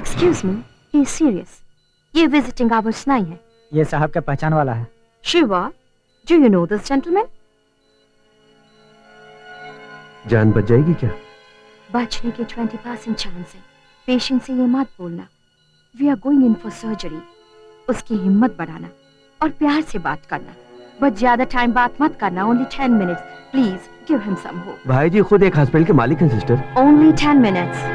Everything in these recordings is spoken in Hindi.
Excuse me, he is serious. ये विजिटिंग आवर्स नहीं है। ये साहब का पहचान वाला है। Shiva, do you know this gentleman? जान बच जाएगी क्या? बचने के 20% चांस है। पेशेंट से ये मत बोलना। We are going in for surgery. उसकी हिम्मत बढ़ाना और प्यार से बात करना। बट ज्यादा टाइम बात मत करना। Only 10 minutes. Please give him some hope. भाई जी खुद एक हॉस्पिटल के मालिक हैं सिस्टर। Only 10 minutes.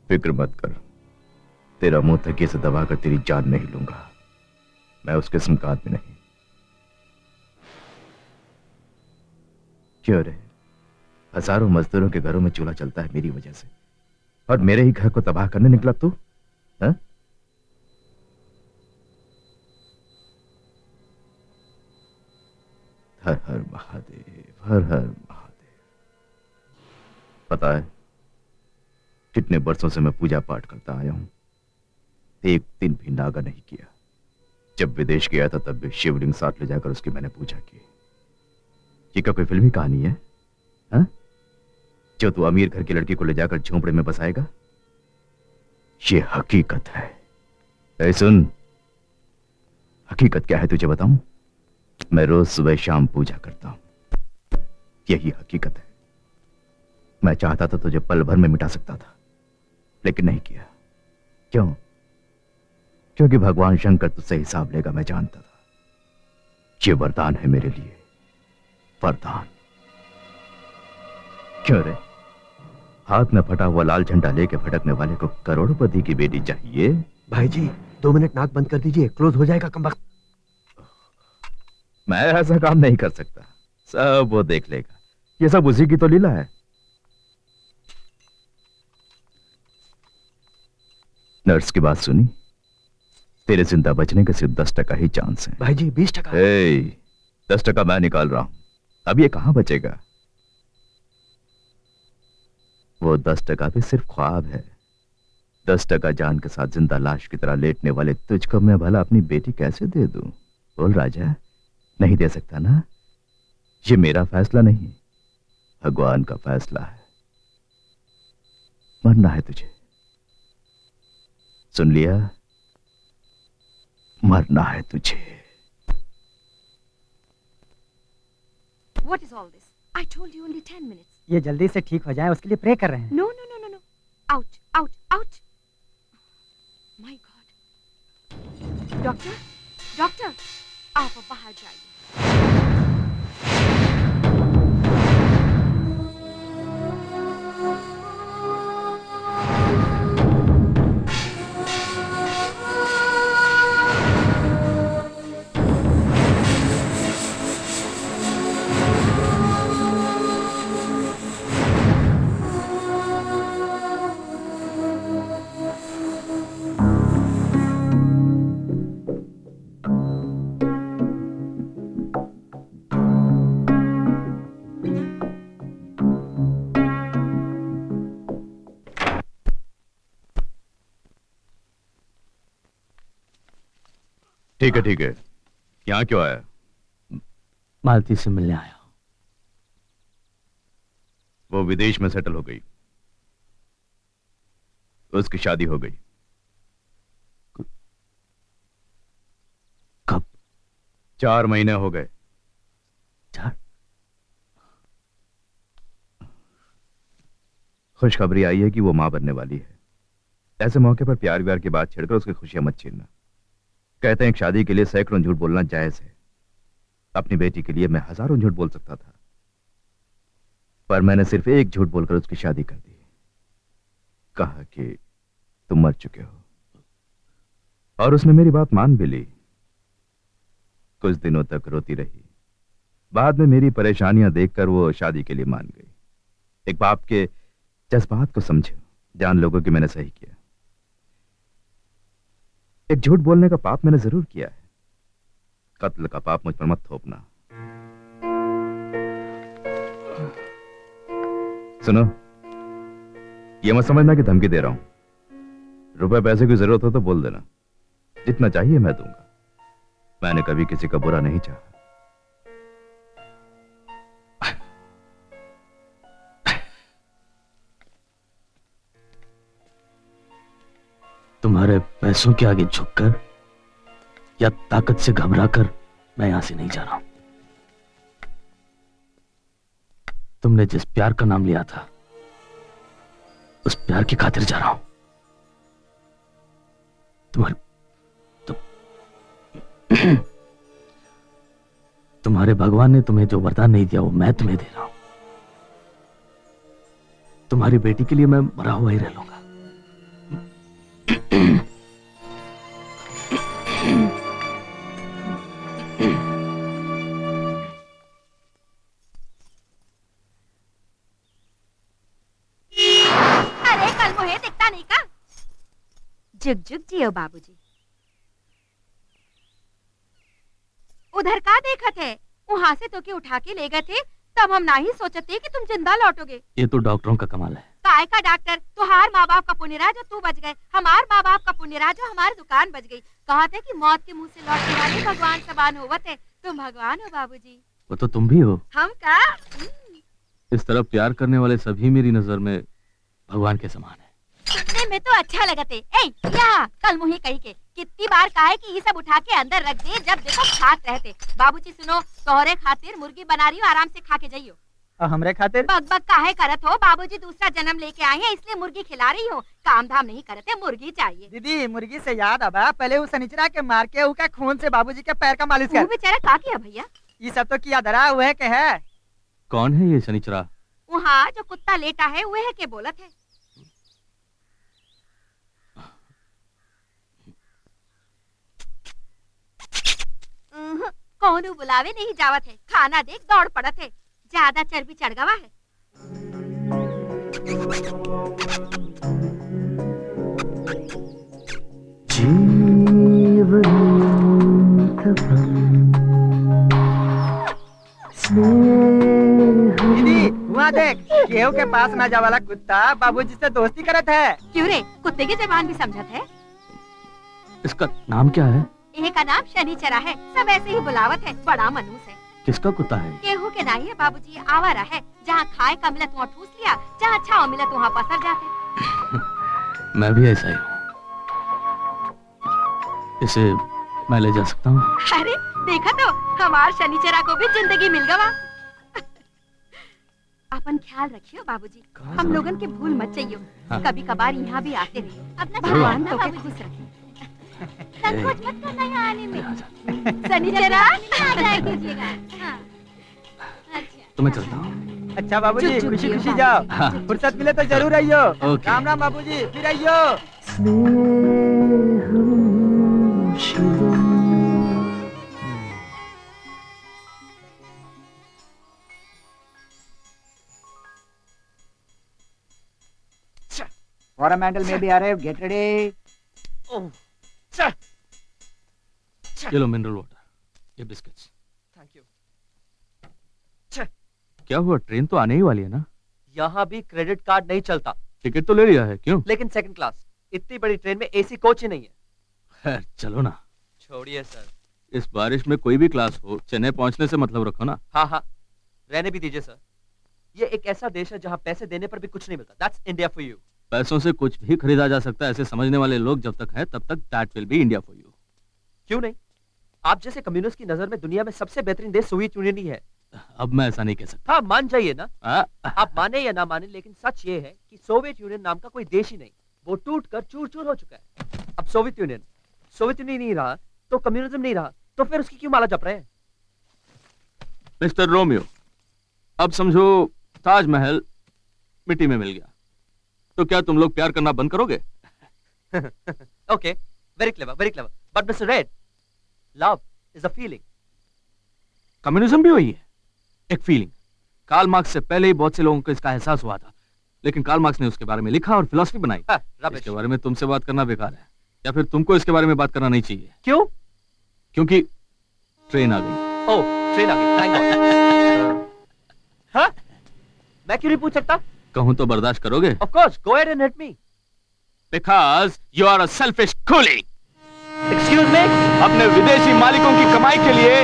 फिक्र मत कर, तेरा मुंह तकिए से दबाकर तेरी जान नहीं लूंगा। मैं उस किस्म का आदमी नहीं। क्यों रे, हजारों मजदूरों के घरों में चूल्हा चलता है मेरी वजह से, और मेरे ही घर को तबाह करने निकला तू? हाँ? हर हर महादेव, हर हर महादेव। पता है कितने बरसों से मैं पूजा पाठ करता आया हूं, एक दिन भी नागा नहीं किया। जब विदेश गया था तब भी शिवलिंग साथ ले जाकर उसकी मैंने पूजा की। ये क्या कोई फिल्मी कहानी है हा? जो तू अमीर घर की लड़की को ले जाकर झोंपड़े में बसाएगा? ये हकीकत है। ऐ सुन, हकीकत क्या है तुझे बताऊं? मैं रोज सुबह शाम पूजा करता हूं, यही हकीकत है। मैं चाहता था तुझे पल भर में मिटा सकता था, लेकिन नहीं किया। क्यों? क्योंकि भगवान शंकर तुझसे हिसाब लेगा, मैं जानता था। ये वरदान है मेरे लिए, वरदान। क्यों रे, हाथ में फटा हुआ लाल झंडा लेके भटकने वाले को करोड़पति की बेटी चाहिए? भाई जी 2 मिनट नाक बंद कर दीजिए, क्लोज हो जाएगा कमबख्त। मैं ऐसा काम नहीं कर सकता, सब वो देख लेगा। ये सब उसी की तो लीला है। नर्स की बात सुनी? तेरे जिंदा बचने के सिर्फ 10% ही चांस है। भाई जी 20%। 10% मैं निकाल रहा हूं, अब ये कहां बचेगा? वो 10% भी सिर्फ ख्वाब है। 10% जान के साथ जिंदा लाश की तरह लेटने वाले तुझको मैं भला अपनी बेटी कैसे दे दूं? बोल राजा, नहीं दे सकता ना? ये मेरा फैसला नहीं, भगवान का फैसला है। मरना है तुझे, सुन लिया? मरना है तुझे। What is all this? I told you only 10 minutes. ये जल्दी से ठीक हो जाए उसके लिए प्रे कर रहे हैं। No, no, no, no, no. Out, out, out. My God. Doctor, doctor, आप अब बाहर जाइए। ठीक है ठीक है, यहां क्यों आया? मालती से मिलने आया हूं। वो विदेश में सेटल हो गई, उसकी शादी हो गई। कब? 4 महीने हो गए। 4? खुशखबरी आई है कि वो मां बनने वाली है। ऐसे मौके पर प्यार व्यार की बात छेड़कर उसकी खुशियां मत छीनना। कहते हैं कि शादी के लिए सैकड़ों झूठ बोलना जायज है। अपनी बेटी के लिए मैं हजारों झूठ बोल सकता था, पर मैंने सिर्फ एक झूठ बोलकर उसकी शादी कर दी। कहा कि तुम मर चुके हो, और उसने मेरी बात मान भी ली। कुछ दिनों तक रोती रही, बाद में मेरी परेशानियां देखकर वो शादी के लिए मान गई। एक बाप के जज्बात को समझो, जान लोगों कि मैंने सही किया। एक झूठ बोलने का पाप मैंने जरूर किया है, कत्ल का पाप मुझ पर मत थोपना। सुनो, ये मत समझना कि धमकी दे रहा हूं। रुपए पैसे की जरूरत हो तो बोल देना, जितना चाहिए मैं दूंगा। मैंने कभी किसी का बुरा नहीं चाहा। तुम्हारे पैसों के आगे झुककर या ताकत से घबराकर मैं यहां से नहीं जा रहा हूं। तुमने जिस प्यार का नाम लिया था उस प्यार की खातिर जा रहा हूं। तुम्हारे भगवान ने तुम्हें जो वरदान नहीं दिया वो मैं तुम्हें दे रहा हूं। तुम्हारी बेटी के लिए मैं मरा हुआ ही रह लूंगा। अरे कल मुहे दिखता नहीं का। जुग जुग जियो बाबूजी। उधर का देखा थे? वहाँ से तो के उठा के ले गए थे, तब हम ना ही सोचते कि तुम जिंदा लौटोगे। ये तो डॉक्टरों का कमाल है। काय का डॉक्टर? तुहार माँ बाप का पुण्य रहा जो तू बच गए, हमार माँ बाप का पुण्य रहा जो हमारी दुकान बच गई। कहा थे कि मौत के मुंह से लौटने वाले भगवान समान होवत है। तुम भगवान हो बाबूजी। वो तो तुम भी हो। हम का? इस तरह प्यार करने वाले सभी मेरी नजर में भगवान के समान है। सुनने में तो अच्छा लगते। ए या कल मुही कही के कितनी बार कहा है कि ये सब उठा के अंदर रख दे, जब देखो खात रहते। बाबूजी सुनो, तोहरे खातिर मुर्गी बना रही हूँ, आराम से खा के जाइयो। और हमरे खातिर बग बग काहे करत हो? बाबूजी दूसरा जन्म लेके आए हैं इसलिए मुर्गी खिला रही हो। काम धाम नहीं करते, मुर्गी चाहिए। दीदी मुर्गी से याद आबा, पहले वो सनिचरा के मार के उसका खून से बाबूजी के पैर का मालिश वो कर। बेचारा का किया भैया? ये सब तो किया धरा हुए के है। कौन है ये शनिचरा? वहाँ जो कुत्ता लेटा है वह है के बोलत है। कौन बुलावे नहीं जावत है, खाना देख दौड़ पड़त है। ज्यादा चर्बी चढ़ गवा है। दीदी वहाँ देख, केहू के पास ना जा वाला कुत्ता बाबूजी से दोस्ती करत है। क्यों रे, कुत्ते की जबान भी समझत है? इसका नाम क्या है? एक का नाम शनिचरा है, सब ऐसे ही बुलावत है। बड़ा मनूस है। किसका कुत्ता है? केहू के नहीं है बाबूजी, आवारा है। जहाँ खाए का मिलत वहाँ ठूस लिया, जहाँ अच्छा मिलत वहाँ पसर जाते। मैं भी ऐसा ही हूँ। इसे मैं ले जा सकता हूँ? अरे देखा तो, हमार शनिचरा को भी जिंदगी मिल गवा। अपन ख्याल रखियो बाबूजी, हम लोगन के भूल मत जाइयो। हाँ। कभी कभार यहाँ भी आते रहिए। अपना जरूर भगवान आऊंगा। तो के खुश रखे। संकोच मत करना यहाँ आने में। शनिचरा आ जाया कीजिएगा। हाँ। अच्छा। तो मैं चलता हूँ। अच्छा बाबूजी, जुग जुग खुशी जियो खुशी बाबूजी। जाओ। हाँ। फुर्सत मिले तो जरूर आइयो। ओके। राम राम बाबूजी, फिर आइयो। Coromandel may be arrived. Get ready. ये लो मिनरल वाटर, ये बिस्किट्स। Thank you. क्या हुआ, ट्रेन तो आने ही वाली है ना? यहाँ भी क्रेडिट कार्ड नहीं चलता, टिकट तो ले लिया है, क्यों? लेकिन सेकंड क्लास। इतनी बड़ी ट्रेन में एसी कोच ही नहीं है। खैर चलो ना। छोड़िए सर। इस बारिश में कोई भी क्लास हो, चेन्नई पहुंचने से मतलब रखो ना। हाँ हाँ, रहने भी दीजिए सर। ये एक ऐसा देश है जहाँ पैसे देने पर भी कुछ नहीं मिलता। That's India for you. पैसों से कुछ भी खरीदा जा सकता है, ऐसे समझने वाले लोग जब तक हैं तब तक that will be India for you. क्यों नहीं? आप जैसे कम्युनिस्ट की नजर में दुनिया में सबसे बेहतरीन देश सोवियत यूनियन ही है। अब मैं ऐसा नहीं कह सकता। हाँ, मान जाइए ना। आ, आप माने या ना माने, लेकिन सच ये है कि सोवियत यूनियन नाम का कोई देश ही नहीं, वो टूट कर चूर चूर हो चुका है। अब सोवियत यूनियन नहीं रहा तो कम्युनिज्म नहीं रहा, तो फिर उसकी क्यों माला जप रहे हैं? मिस्टर रोमियो, अब समझो ताजमहल मिट्टी में मिल गया, तो क्या तुम लोग प्यार करना बंद करोगे? Okay, very clever, but mister red, love is a feeling. Communism भी वही है, एक फीलिंग। कार्ल मार्क्स से पहले ही बहुत से लोगों को इसका एहसास हुआ था, लेकिन कार्ल मार्क्स ने उसके बारे में लिखा और फिलॉसफी बनाई। रबिश। इसके बारे में तुमसे बात करना बेकार है, या फिर तुमको इसके बारे में बात करना नहीं चाहिए। क्यों? क्योंकि ट्रेन आ गई। ओह, ट्रेन आ गई, थैंक गॉड। हाँ? मैं क्यों नहीं पूछ सकता? कहूं तो बर्दाश्त करोगे? Of course, go ahead and hit me. Because you are a selfish coolie. Excuse me? अपने विदेशी मालिकों की कमाई के लिए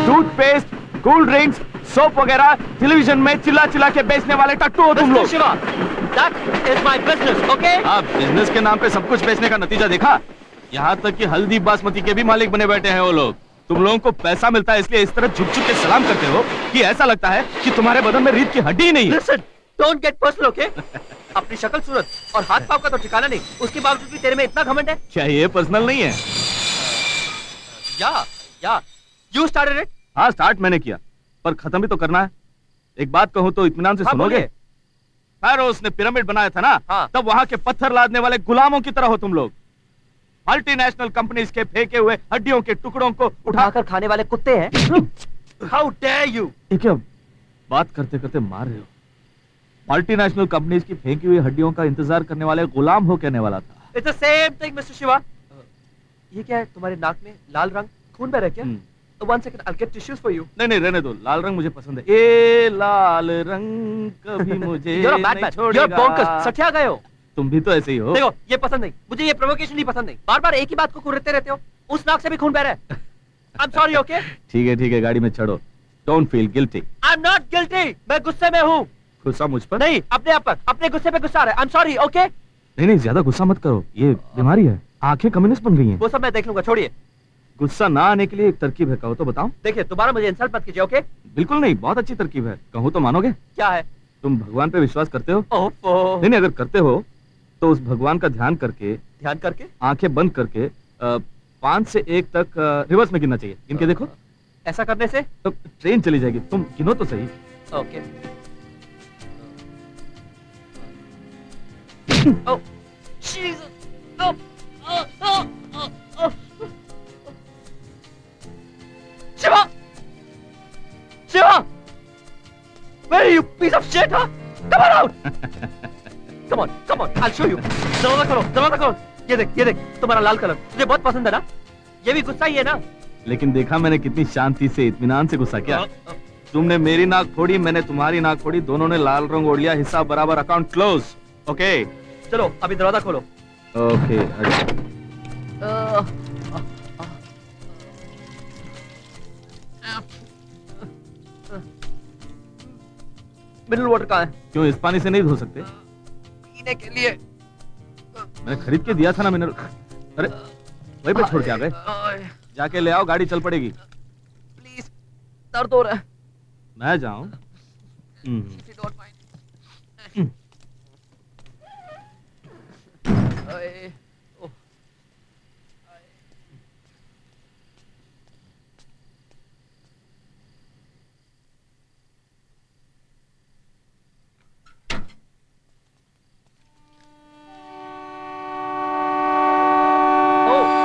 टूथपेस्ट, कोल्ड ड्रिंक्स, सोप वगैरह टेलीविजन में चिल्ला चिल्ला के बेचने वाले टट्टू हो तुम Mr. लोग। Shiva, that is my business, okay? आप बिजनेस के नाम पे सब कुछ बेचने का नतीजा देखा? यहाँ तक कि हल्दी बासमती के भी मालिक बने बैठे हैं वो लोग। तुम लोगों को पैसा मिलता है इसलिए इस तरह झुक झुक के सलाम करते हो कि ऐसा लगता है कि तुम्हारे बदन में रीत की हड्डी ही नहीं है। Listen, don't get personal, okay? अपनी शक्ल सूरत और हाथ पाँव का तो ठिकाना नहीं, उसके बावजूद भी तेरे में इतना घमंड है? क्या ये पर्सनल नहीं है? या, you started it? हाँ, स्टार्ट मैंने किया, पर खत्म भी तो करना है। एक बात कहूँ तो इत्मीनान से हाँ, सुनोगे? बोलिए। फायरोस ने पिरामिड बनाया था ना, हाँ। तब वहां के पत्थर लादने वाले गुलामों की तरह हो तुम लोग। मल्टीनेशनल कंपनीज के फेंके हुए हड्डियों के टुकड़ों को उठाकर खाने वाले कुत्ते हैं? How dare you? ये क्या बात करते करते मार रहे हो? मल्टीनेशनल कंपनीज की फेंकी हुई हड्डियों का इंतजार करने वाले गुलाम हो कहने वाला था। It's the same thing, Mr. Shiva. ये क्या है तुम्हारे नाक में लाल रंग खून बह रहा है क्या? One second, I'll get tissues for you. नहीं नहीं रहने दो, लाल रंग मुझे पसंद है। ए लाल रंग कभी मुझे You're a bad नहीं man. छोड़ेगा। You're bonkers. सठिया गए हो। तुम भी तो ऐसे ही हो। देखो, ये पसंद नहीं, मुझे ये प्रोवोकेशन नहीं पसंद नहीं। बार बार एक ही बात को कुरते रहते हो। उस नाक से भी खून बह रहा है। I'm sorry, okay? ठीक है, गाड़ी में चढ़ो। Don't feel guilty. I'm not guilty. मैं गुस्से में हूँ। गुस्सा मुझ पर? नहीं, अपने आप पर, अपने गुस्से पे गुस्सा आ रहा है। I'm sorry, okay? नहीं, ज्यादा गुस्सा मत करो, ये बीमारी है। आंखें कम्युनिस्ट बन गई हैं। वो सब मैं देख लूंगा, छोड़िए। गुस्सा ना आने के लिए एक तरकीब है, कहो तो बताओ। देखिए, दोबारा मुझे इंसल्ट मत कीजिए, ओके? बिल्कुल नहीं, बहुत अच्छी तरकीब है, कहूँ तो मानोगे? क्या है? तुम भगवान पे विश्वास करते हो? ओफो। नहीं, अगर करते हो तो उस भगवान का ध्यान करके आंखें बंद करके 5 से 1 तक रिवर्स में गिनना चाहिए। इनके देखो। ऐसा करने से तो ट्रेन चली जाएगी, तुम गिनो तो सही। Okay. Oh, Jesus! Oh, oh. Shiva! Shiva! Where are you, piece of shit, huh? Come on out! Come on, I'll show you. दरवाजा खोलो. ये देख, तुम्हारा लाल कलर तुझे बहुत पसंद है ना? ये भी गुस्सा ही है ना? लेकिन देखा मैंने कितनी शांति से इत्मीनान से गुस्सा किया। तुमने मेरी नाक फोड़ी, मैंने तुम्हारी नाक फोड़ी, दोनों ने लाल रंग ओढ़ लिया, हिसाब बराबर, अकाउंट क्लोज। ओके चलो अभी दरवाजा खोलो। ओके मिनरल वाटर कहाँ है? क्यों इस पानी से नहीं धो सकते? पीने के लिए। मैंने खरीद के दिया था ना मिनरल। अरे वहीं पे छोड़ के आ गए। जाके ले आओ, गाड़ी चल पड़ेगी। प्लीज, दर्द हो रहा है। मैं जाऊं? If you don't mind. Oh.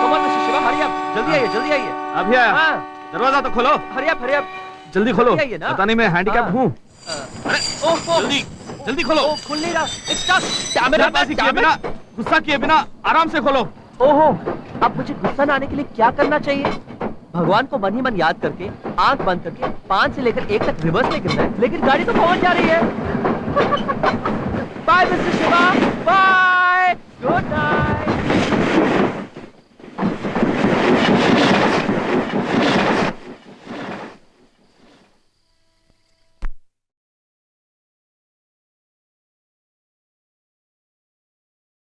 come on, Mr. Shiva, hurry up. जल्दी आइए। अभी आया। हाँ। दरवाजा तो खोलो। Hurry up. जल्दी खोलो। जल्दी आइए ना। पता नहीं मैं हैंडीकैप हूँ। अरे जल्दी खोलो। खुल नहीं रहा। It's stuck. Damn जल्दबाजी किए बिना, गुस्सा किए बिना आराम से खोलो। ओहो, अब मुझे गुस्सा न आने के लिए क्या करना चाहिए? भगवान को मन ही मन याद करके आंख बंद करके 5 से लेकर 1 तक रिवर्स में गिरना है, लेकिन गाड़ी तो पहुंच जा रही है। Bye mister Shiva.